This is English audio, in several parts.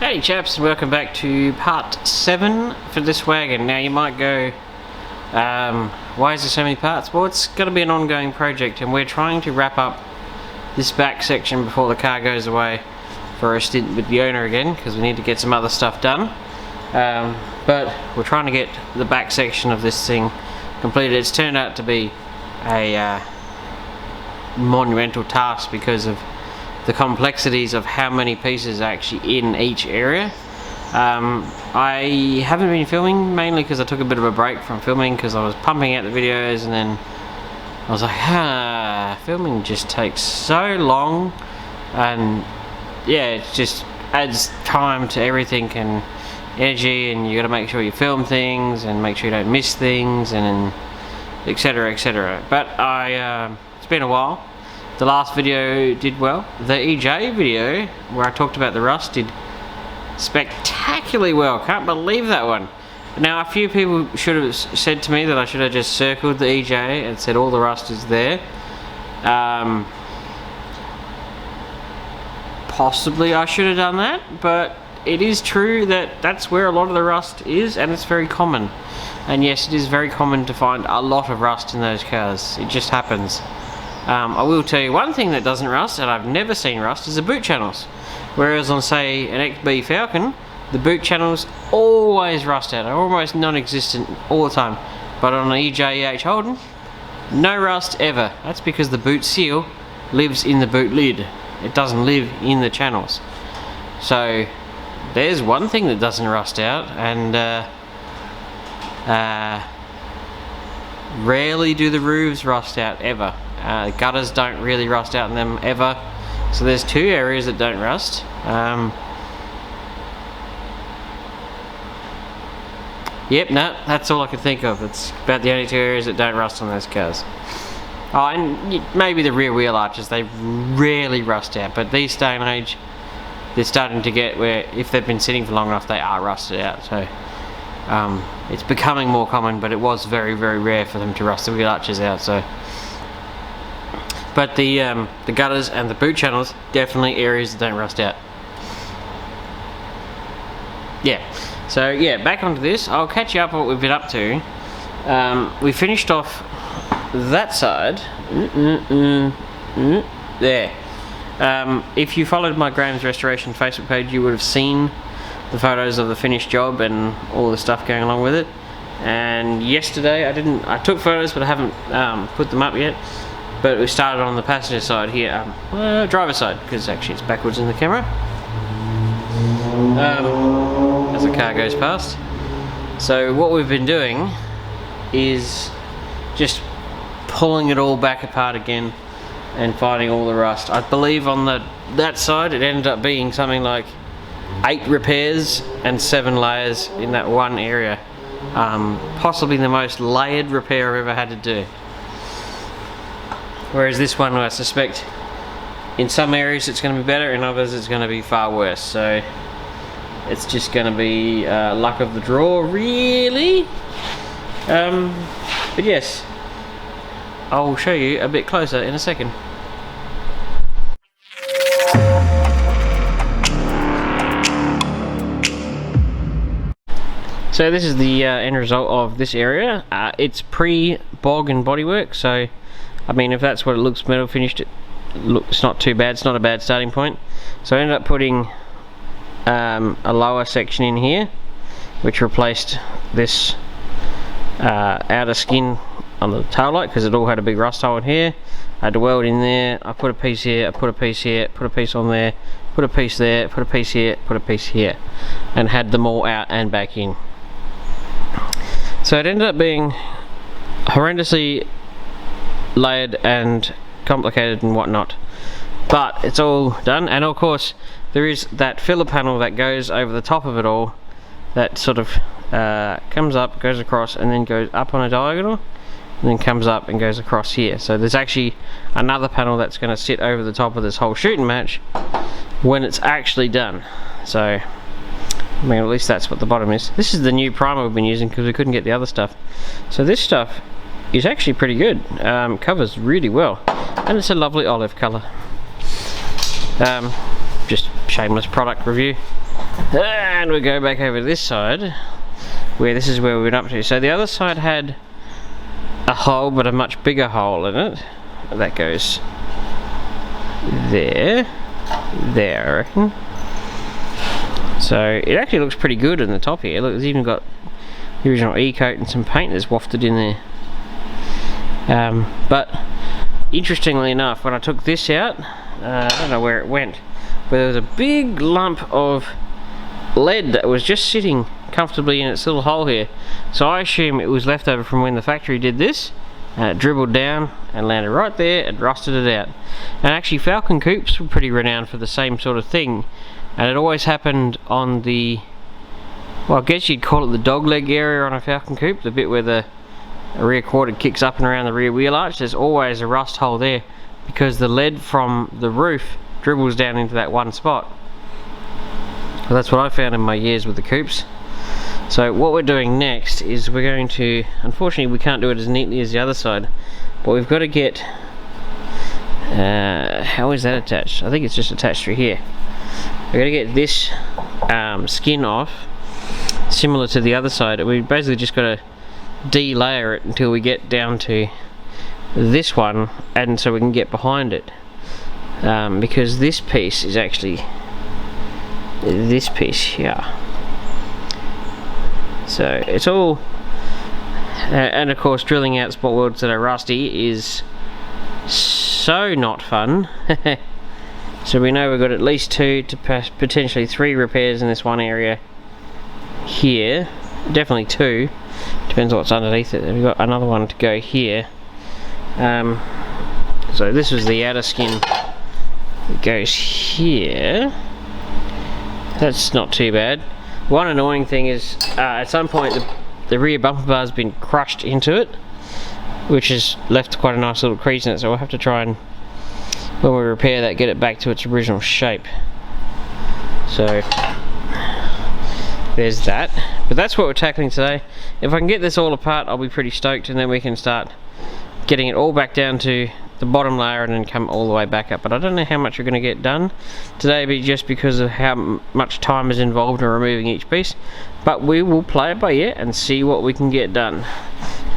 Hey chaps, and welcome back to part 7 for this wagon. Now you might go, why is there so many parts? Well, it's going to be an ongoing project and we're trying to wrap up this back section before the car goes away for a stint with the owner again, because we need to get some other stuff done. But we're trying to get the back section of this thing completed. It's turned out to be a monumental task because of the complexities of how many pieces are actually in each area. I haven't been filming mainly because I took a bit of a break from filming because I was pumping out the videos, and then I was like, filming just takes so long, and yeah, it just adds time to everything and energy, and you got to make sure you film things and make sure you don't miss things, and etc, etc. But it's been a while. The last video did well. The EJ video where I talked about the rust did spectacularly well. Can't believe that one. Now a few people should have said to me that I should have just circled the EJ and said all the rust is there. Possibly I should have done that, but it is true that that's where a lot of the rust is, and it's very common. And yes, it is very common to find a lot of rust in those cars. It just happens. I will tell you one thing that doesn't rust, and I've never seen rust, is the boot channels. Whereas on, say, an XB Falcon, the boot channels always rust out, are almost non-existent all the time. But on an EJ Holden, no rust ever. That's because the boot seal lives in the boot lid. It doesn't live in the channels. So there's one thing that doesn't rust out, and rarely do the roofs rust out ever. Gutters don't really rust out in them ever. So there's two areas that don't rust. Yep, no, that's all I can think of. It's about the only two areas that don't rust on those cars. Oh, and maybe the rear wheel arches, they rarely rust out, but these day and age, they're starting to get where if they've been sitting for long enough, they are rusted out. So it's becoming more common, but it was very, very rare for them to rust the wheel arches out. So. But the gutters and the boot channels, definitely areas that don't rust out. Yeah, so yeah, back onto this. I'll catch you up on what we've been up to. We finished off that side. There. If you followed my Graham's Restoration Facebook page, you would have seen the photos of the finished job and all the stuff going along with it. And yesterday, I took photos, but I haven't put them up yet. But we started on the passenger side here, driver's side, because actually it's backwards in the camera. As the car goes past. So what we've been doing is just pulling it all back apart again and finding all the rust. I believe on that side it ended up being something like 8 repairs and 7 layers in that one area. Possibly the most layered repair I've ever had to do. Whereas this one, I suspect, in some areas it's going to be better, in others it's going to be far worse. So it's just going to be luck of the draw, really. But yes, I'll show you a bit closer in a second. So this is the end result of this area. It's pre-bog and bodywork, so I mean, if that's what it looks metal finished, it's not too bad. It's not a bad starting point. So I ended up putting a lower section in here, which replaced this outer skin on the tail light, because it all had a big rust hole in here. I had to weld in there. I put a piece here, I put a piece here, put a piece on there, put a piece there, put a piece here, put a piece here, and had them all out and back in. So it ended up being horrendously layered and complicated and whatnot, but it's all done. And of course there is that filler panel that goes over the top of it all, that sort of comes up, goes across, and then goes up on a diagonal, and then comes up and goes across here. So there's actually another panel that's going to sit over the top of this whole shooting match when it's actually done. So I mean, at least that's what the bottom is. This is the new primer we've been using because we couldn't get the other stuff. So this stuff is actually pretty good. Covers really well, and it's a lovely olive colour. Just shameless product review. And we go back over this side, where this is where we went up to. So the other side had a hole, but a much bigger hole in it. That goes there, I reckon. So it actually looks pretty good in the top here. Look, it's even got the original E-coat and some paint that's wafted in there. But interestingly enough, when I took this out, I don't know where it went, but there was a big lump of lead that was just sitting comfortably in its little hole here. So I assume it was left over from when the factory did this, and it dribbled down and landed right there and rusted it out. And actually Falcon coops were pretty renowned for the same sort of thing, and it always happened on the, well, I guess you'd call it the dog leg area on a Falcon coop, the bit where the rear quarter kicks up and around the rear wheel arch. There's always a rust hole there because the lead from the roof dribbles down into that one spot. Well, that's what I found in my years with the coops. So what we're doing next is we're going to, unfortunately we can't do it as neatly as the other side, but we've got to get, how is that attached? I think it's just attached through here. We're going to get this skin off, similar to the other side. We basically just got to de-layer it until we get down to this one, and so we can get behind it, because this piece is actually this piece here. So it's all, and of course drilling out spot welds that are rusty is so not fun. So we know we've got at least 2 to potentially 3 repairs in this one area here, definitely 2, depends what's underneath it. We've got another one to go here. So this was the outer skin, it goes here. That's not too bad. One annoying thing is at some point the rear bumper bar has been crushed into it, which has left quite a nice little crease in it, so we'll have to try and, when we repair that, get it back to its original shape. So there's that. But that's what we're tackling today. If I can get this all apart, I'll be pretty stoked, and then we can start getting it all back down to the bottom layer and then come all the way back up. But I don't know how much we're going to get done today, just because of how much time is involved in removing each piece. But we will play it by ear and see what we can get done.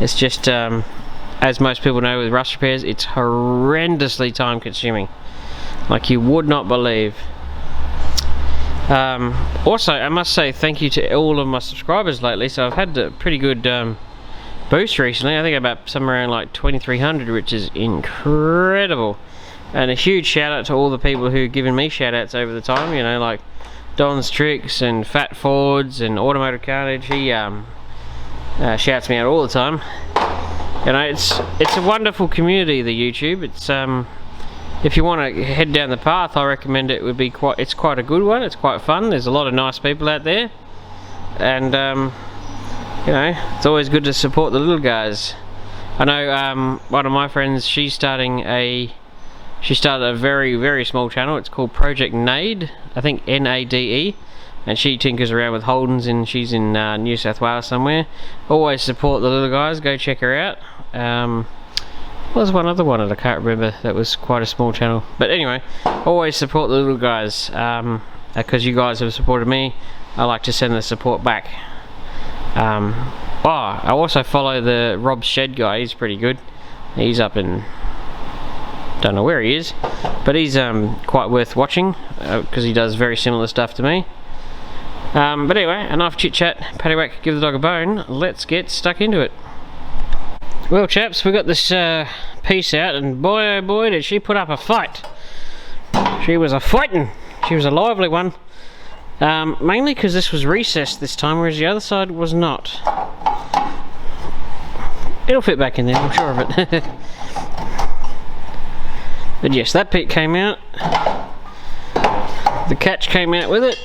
It's just, as most people know with rust repairs, it's horrendously time consuming, like you would not believe. Also, I must say thank you to all of my subscribers lately. So I've had a pretty good boost recently. I think about somewhere around like 2,300, which is incredible. And a huge shout out to all the people who've given me shout outs over the time, you know, like Don's Tricks and Fat Fords and Automotive Carnage. He shouts me out all the time. You know, it's a wonderful community, the YouTube. It's if you want to head down the path, I recommend it. Would be it's quite a good one. It's quite fun. There's a lot of nice people out there, and you know, it's always good to support the little guys. I know one of my friends, she started a very, very small channel. It's called Project Nade, I think Nade, and she tinkers around with Holdens, and she's in New South Wales somewhere. Always support the little guys, go check her out. There's one other one that I can't remember that was quite a small channel, but anyway, always support the little guys, because you guys have supported me. I like to send the support back. I also follow the Rob Shed guy. He's pretty good. He's up in, don't know where he is, but he's quite worth watching, because he does very similar stuff to me. But anyway, enough chit chat, paddywhack, give the dog a bone. Let's get stuck into it. Well chaps, we got this piece out, and boy oh boy did she put up a fight. She was a fighting. She was a lively one. Mainly because this was recessed this time, whereas the other side was not. It'll fit back in there, I'm sure of it. But yes, that bit came out. The catch came out with it.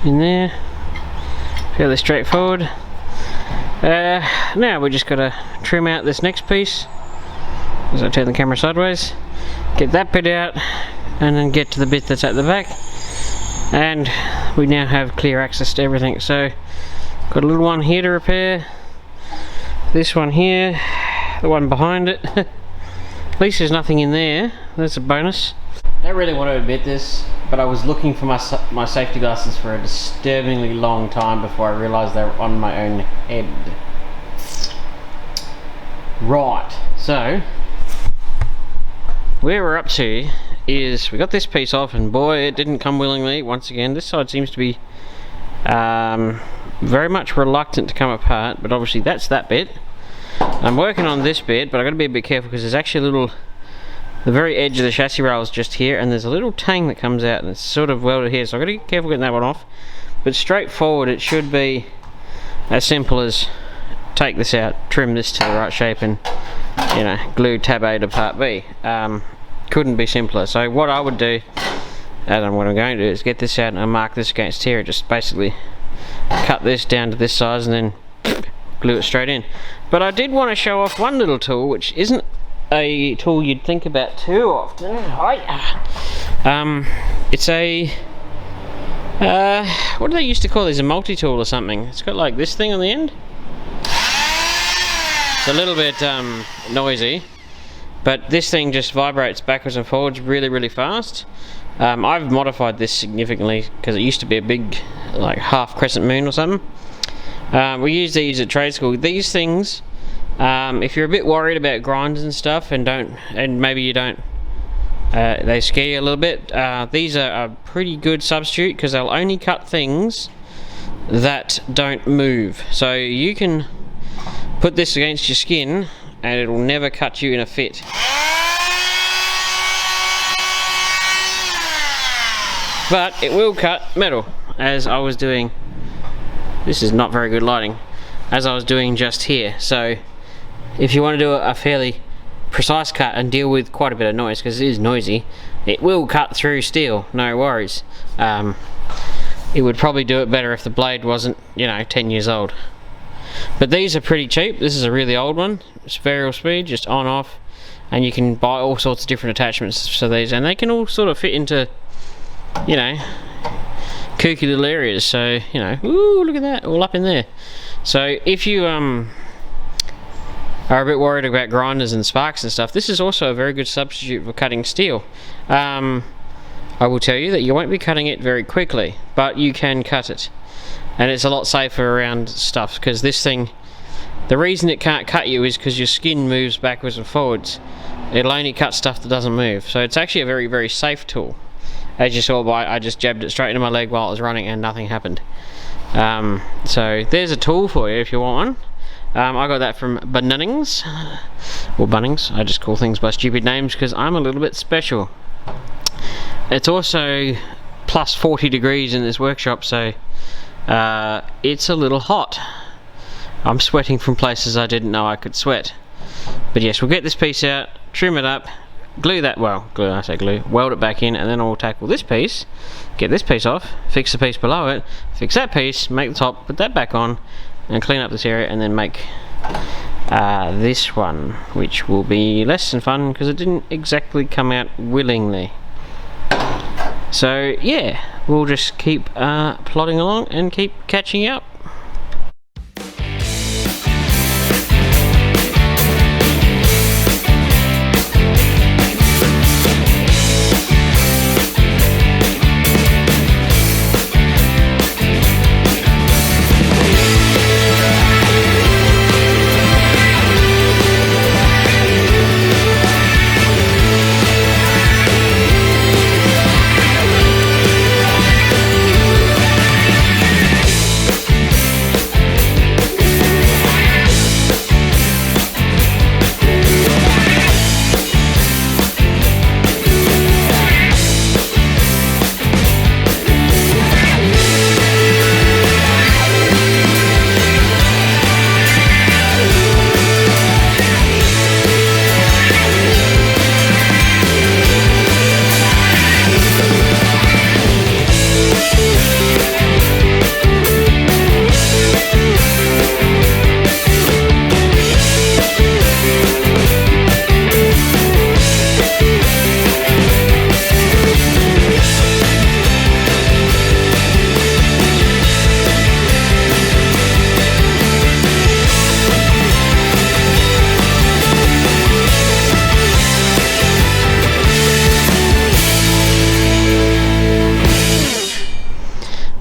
In there. Fairly straightforward. Now we just got to trim out this next piece as I turn the camera sideways, get that bit out, and then get to the bit that's at the back, and we now have clear access to everything. So got a little one here to repair, this one here, the one behind it. At least there's nothing in there, that's a bonus. Don't really want to admit this, but I was looking for my safety glasses for a disturbingly long time before I realised they were on my own head. Right, so where we're up to is we got this piece off, and boy, it didn't come willingly. Once again, this side seems to be very much reluctant to come apart, but obviously that's that bit. I'm working on this bit, but I've got to be a bit careful because there's actually a little, the very edge of the chassis rail is just here, and there's a little tang that comes out, and it's sort of welded here, so I've got to be careful getting that one off. But straightforward, it should be as simple as take this out, trim this to the right shape, and you know, glue tab A to part B. Couldn't be simpler. So what I would do, and what I'm going to do, is get this out and mark this against here. Just basically cut this down to this size and then glue it straight in. But I did want to show off one little tool, which isn't a tool you'd think about too often. It's a what do they used to call these? A multi-tool or something. It's got like this thing on the end. It's a little bit noisy, but this thing just vibrates backwards and forwards really fast. I've modified this significantly because it used to be a big like half crescent moon or something. We use these at trade school. These things, if you're a bit worried about grinds and stuff, and maybe you don't, they scare you a little bit, these are a pretty good substitute because they'll only cut things that don't move. So you can put this against your skin and it'll never cut you in a fit. But it will cut metal, as I was doing. This is not very good lighting, as I was doing just here. So if you want to do a fairly precise cut and deal with quite a bit of noise, because it is noisy, it will cut through steel, no worries. It would probably do it better if the blade wasn't, you know, 10 years old. But these are pretty cheap. This is a really old one. It's variable speed, just on off, and you can buy all sorts of different attachments for these, and they can all sort of fit into, you know, kooky little areas. So, you know, ooh, look at that, all up in there. So if you are a bit worried about grinders and sparks and stuff, this is also a very good substitute for cutting steel. I will tell you that you won't be cutting it very quickly, but you can cut it, and it's a lot safer around stuff, because this thing, the reason it can't cut you is because your skin moves backwards and forwards. It'll only cut stuff that doesn't move. So it's actually a very safe tool. As you saw, I just jabbed it straight into my leg while it was running and nothing happened. So there's a tool for you if you want one. I got that from Bunnings, or Bunnings. I just call things by stupid names because I'm a little bit special. It's also plus 40 degrees in this workshop, so it's a little hot. I'm sweating from places I didn't know I could sweat. But yes, we'll get this piece out, trim it up, glue that, well, glue, I say glue, weld it back in, and then I'll tackle this piece, get this piece off, fix the piece below it, fix that piece, make the top, put that back on, and clean up this area, and then make this one, which will be less than fun because it didn't exactly come out willingly. So yeah, we'll just keep plodding along and keep catching up.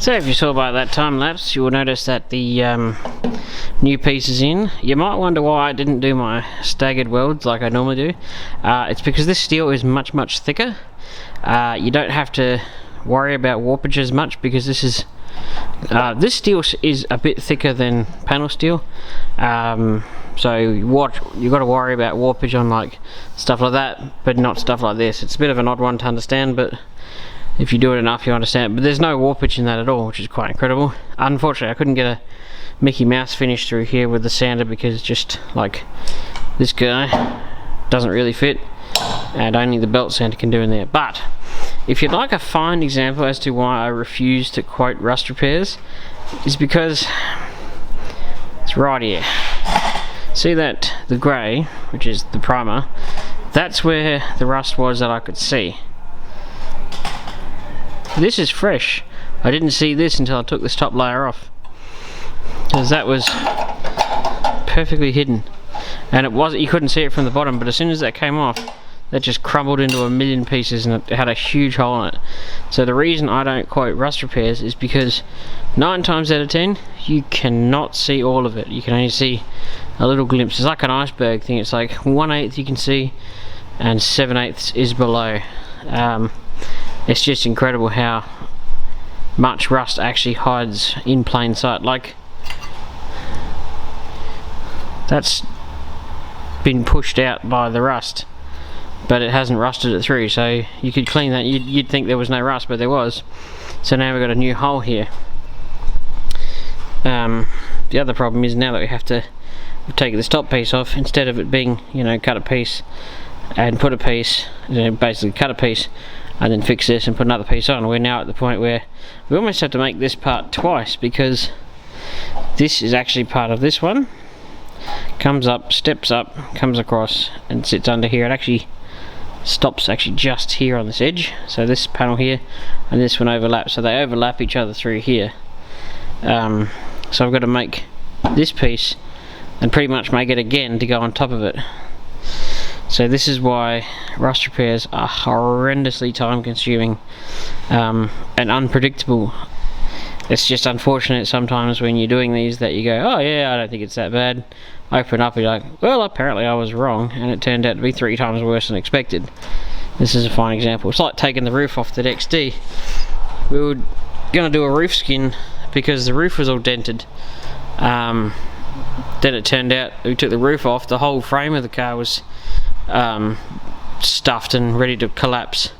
So if you saw by that time lapse, you will notice that the new piece is in. You might wonder why I didn't do my staggered welds like I normally do. It's because this steel is much thicker. You don't have to worry about warpage as much because this steel is a bit thicker than panel steel. So you've got to worry about warpage on like stuff like that, but not stuff like this. It's a bit of an odd one to understand, but if you do it enough you understand. But there's no warpage in that at all, which is quite incredible. Unfortunately I couldn't get a Mickey Mouse finish through here with the sander because just like this guy doesn't really fit, and only the belt sander can do in there. But if you'd like a fine example as to why I refuse to quote rust repairs, is because it's right here. See that the grey, which is the primer, that's where the rust was that I could see. This is fresh. I didn't see this until I took this top layer off, because that was perfectly hidden, and you couldn't see it from the bottom, but as soon as that came off, that just crumbled into a million pieces and it had a huge hole in it. So the reason I don't quote rust repairs is because 9 times out of 10 you cannot see all of it. You can only see a little glimpse. It's like an iceberg thing. It's like 1/8 you can see and 7/8 is below. It's just incredible how much rust actually hides in plain sight. Like, that's been pushed out by the rust, but it hasn't rusted it through, so you could clean that. You'd think there was no rust, but there was. So now we've got a new hole here. The other problem is now that we have to take this top piece off, instead of it being, you know, cut a piece and put a piece, basically cut a piece and then fix this and put another piece on, we're now at the point where we almost have to make this part twice, because this is actually part of this one. Comes up, steps up, comes across and sits under here. It actually stops just here on this edge, so this panel here and this one overlap, so they overlap each other through here. So I've got to make this piece and pretty much make it again to go on top of it. So this is why rust repairs are horrendously time consuming and unpredictable. It's just unfortunate sometimes when you're doing these that you go, oh yeah, I don't think it's that bad. Open up and you're like, well, apparently I was wrong, and it turned out to be 3 times worse than expected. This is a fine example. It's like taking the roof off the XD. We were going to do a roof skin because the roof was all dented. Then it turned out we took the roof off, the whole frame of the car was stuffed and ready to collapse.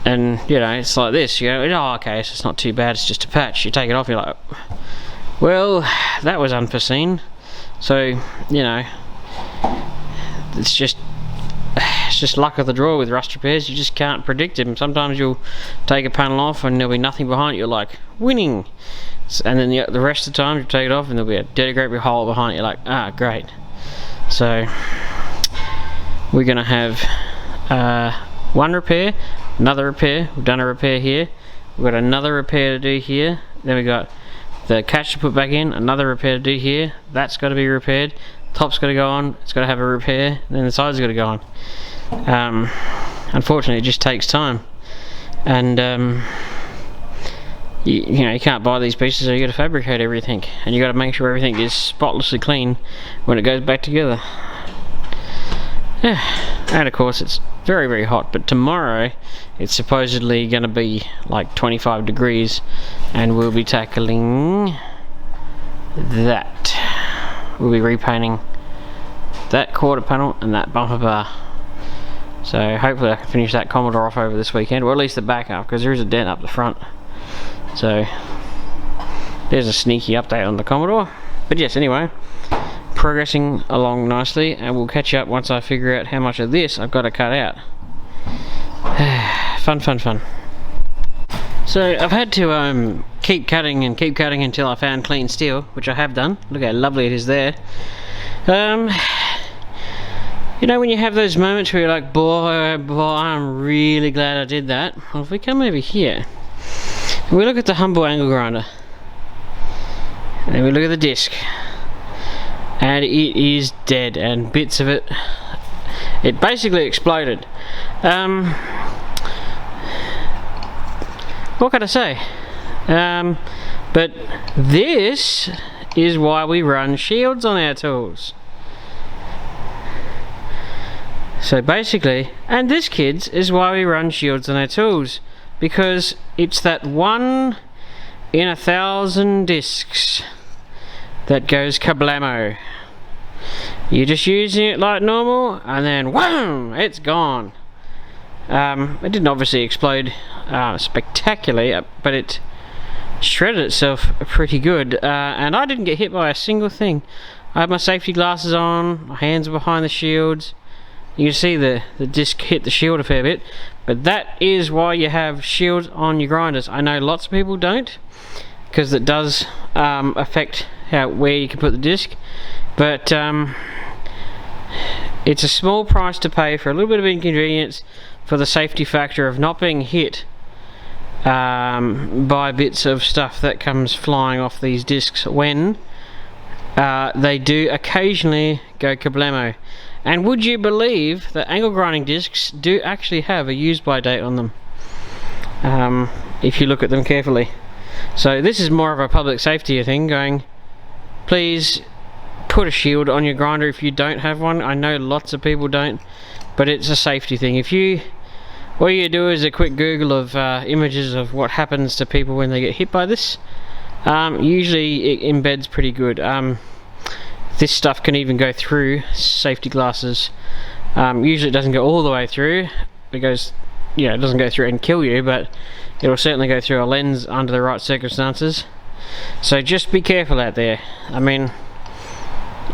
And you know, it's like this, you go, oh okay, so it's not too bad, it's just a patch. You take it off, you're like, well, that was unforeseen. So, you know, it's just luck of the draw with rust repairs. You just can't predict them. Sometimes you'll take a panel off and there'll be nothing behind it, you're like, winning. And then the rest of the time you take it off and there'll be a dirty great big hole behind it, you're like, ah, great. So we're gonna have one repair, another repair. We've done a repair here, we've got another repair to do here, then we got the catch to put back in, another repair to do here, that's got to be repaired, top's got to go on, it's got to have a repair, and then the side's got to go on. Unfortunately it just takes time, and you know, you can't buy these pieces, so you got to fabricate everything, and you got to make sure everything is spotlessly clean when it goes back together. And of course it's very hot, but tomorrow it's supposedly going to be like 25 degrees and we'll be tackling that. We'll be repainting that quarter panel and that bumper bar. So hopefully I can finish that Commodore off over this weekend, or at least the back up, because there is a dent up the front. So there's a sneaky update on the Commodore. But yes, anyway, progressing along nicely, and we'll catch up once I figure out how much of this I've got to cut out. Fun. So I've had to keep cutting until I found clean steel, which I have done. Look how lovely it is there. You know when you have those moments where you're like, boy, I'm really glad I did that. Well, if we come over here and we look at the Humble angle grinder, and then we look at the disc, and it is dead, and bits of it basically exploded. What can I say? But this is why we run shields on our tools. So basically, and this, kids, is why we run shields on our tools, because it's that 1 in 1,000 discs that goes kablamo. You're just using it like normal, and then wham, it's gone. It didn't obviously explode spectacularly, but it shredded itself pretty good, and I didn't get hit by a single thing. I had my safety glasses on, my hands were behind the shields. You can see the disc hit the shield a fair bit, but that is why you have shields on your grinders. I know lots of people don't, because it does affect where you can put the disc, but it's a small price to pay for a little bit of inconvenience for the safety factor of not being hit by bits of stuff that comes flying off these discs when they do occasionally go kablamo. And would you believe that angle grinding discs do actually have a use by date on them, if you look at them carefully. So this is more of a public safety thing, going, please put a shield on your grinder if you don't have one. I know lots of people don't, but it's a safety thing. All you do is a quick Google of images of what happens to people when they get hit by this. Usually it embeds pretty good. This stuff can even go through safety glasses. Usually it doesn't go all the way through, because it doesn't go through and kill you, but it'll certainly go through a lens under the right circumstances. So just be careful out there. I mean,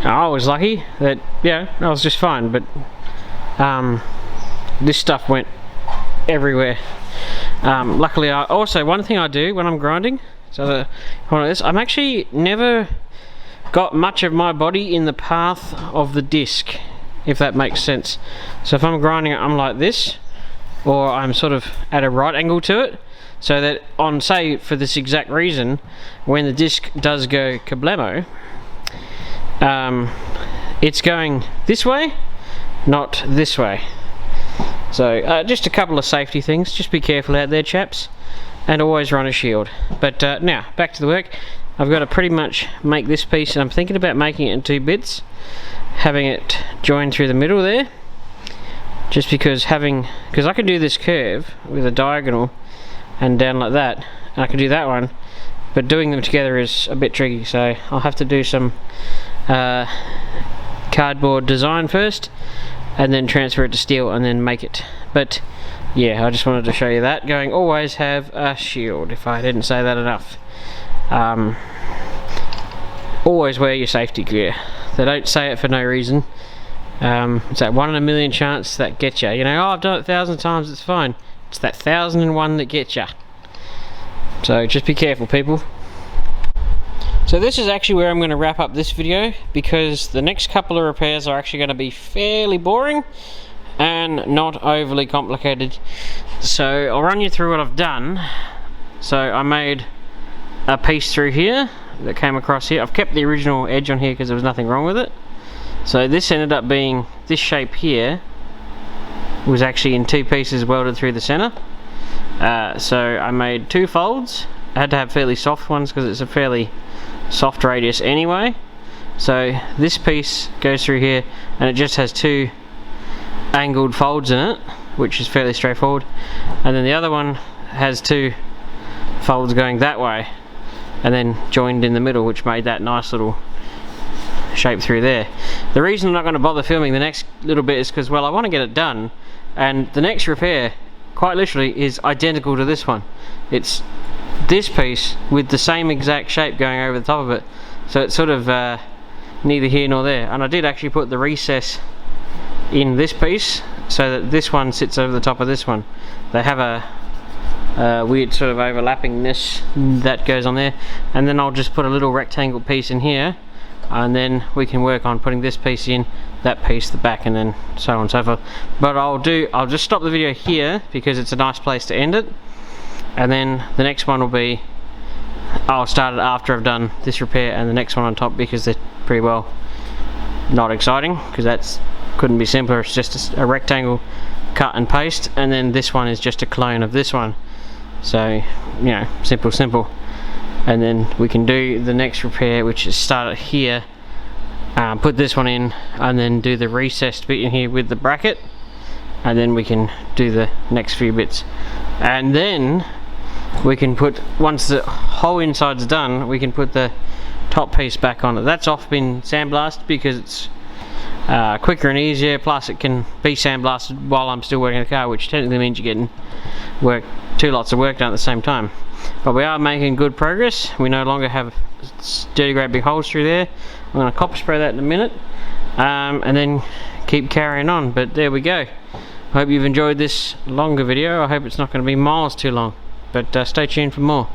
I was lucky that I was just fine, but this stuff went everywhere. Luckily, one thing I do when I'm grinding, I'm actually never got much of my body in the path of the disc, if that makes sense. So if I'm grinding it, I'm like this, or I'm sort of at a right angle to it, so that say for this exact reason, when the disc does go kablamo, it's going this way, not this way. So just a couple of safety things. Just be careful out there, chaps, and always run a shield. But now back to the work. I've got to pretty much make this piece, and I'm thinking about making it in 2 bits, having it joined through the middle there, just because I can do this curve with a diagonal and down like that, and I can do that one, but doing them together is a bit tricky, so I'll have to do some cardboard design first, and then transfer it to steel and then make it. But yeah, I just wanted to show you that, going always have a shield, if I didn't say that enough. Always wear your safety gear. They don't say it for no reason. It's that 1 in a million chance that gets you. I've done it 1,000 times, it's fine. It's that 1,001 that gets you. So just be careful, people. So this is actually where I'm going to wrap up this video, because the next couple of repairs are actually going to be fairly boring and not overly complicated. So I'll run you through what I've done. So I made a piece through here that came across here. I've kept the original edge on here because there was nothing wrong with it. So this ended up being, this shape here was actually in 2 pieces welded through the center. So I made 2 folds. I had to have fairly soft ones because it's a fairly soft radius anyway. So this piece goes through here, and it just has 2 angled folds in it, which is fairly straightforward. And then the other one has 2 folds going that way, and then joined in the middle, which made that nice little shape through there. The reason I'm not going to bother filming the next little bit is because, well, I want to get it done, and the next repair, quite literally, is identical to this one. It's this piece with the same exact shape going over the top of it, so it's sort of neither here nor there. And I did actually put the recess in this piece so that this one sits over the top of this one. They have a weird sort of overlappingness that goes on there, and then I'll just put a little rectangle piece in here, and then we can work on putting this piece in, that piece, the back, and then so on and so forth. But I'll just stop the video here because it's a nice place to end it, and then the next one will be, I'll start it after I've done this repair and the next one on top, because they're pretty well not exciting, because that's couldn't be simpler. It's just a rectangle cut and paste, and then this one is just a clone of this one. So, simple. and then we can do the next repair, which is start it here, put this one in, and then do the recessed bit in here with the bracket, and then we can do the next few bits, and then we can put, once the whole inside's done, we can put the top piece back on it. That's off been sandblasted because it's quicker and easier, plus it can be sandblasted while I'm still working the car, which technically means you're getting two lots of work done at the same time. But we are making good progress. We no longer have dirty great big holes through there. I'm going to copper spray that in a minute, and then keep carrying on. But there we go. I hope you've enjoyed this longer video. I hope it's not going to be miles too long, but stay tuned for more.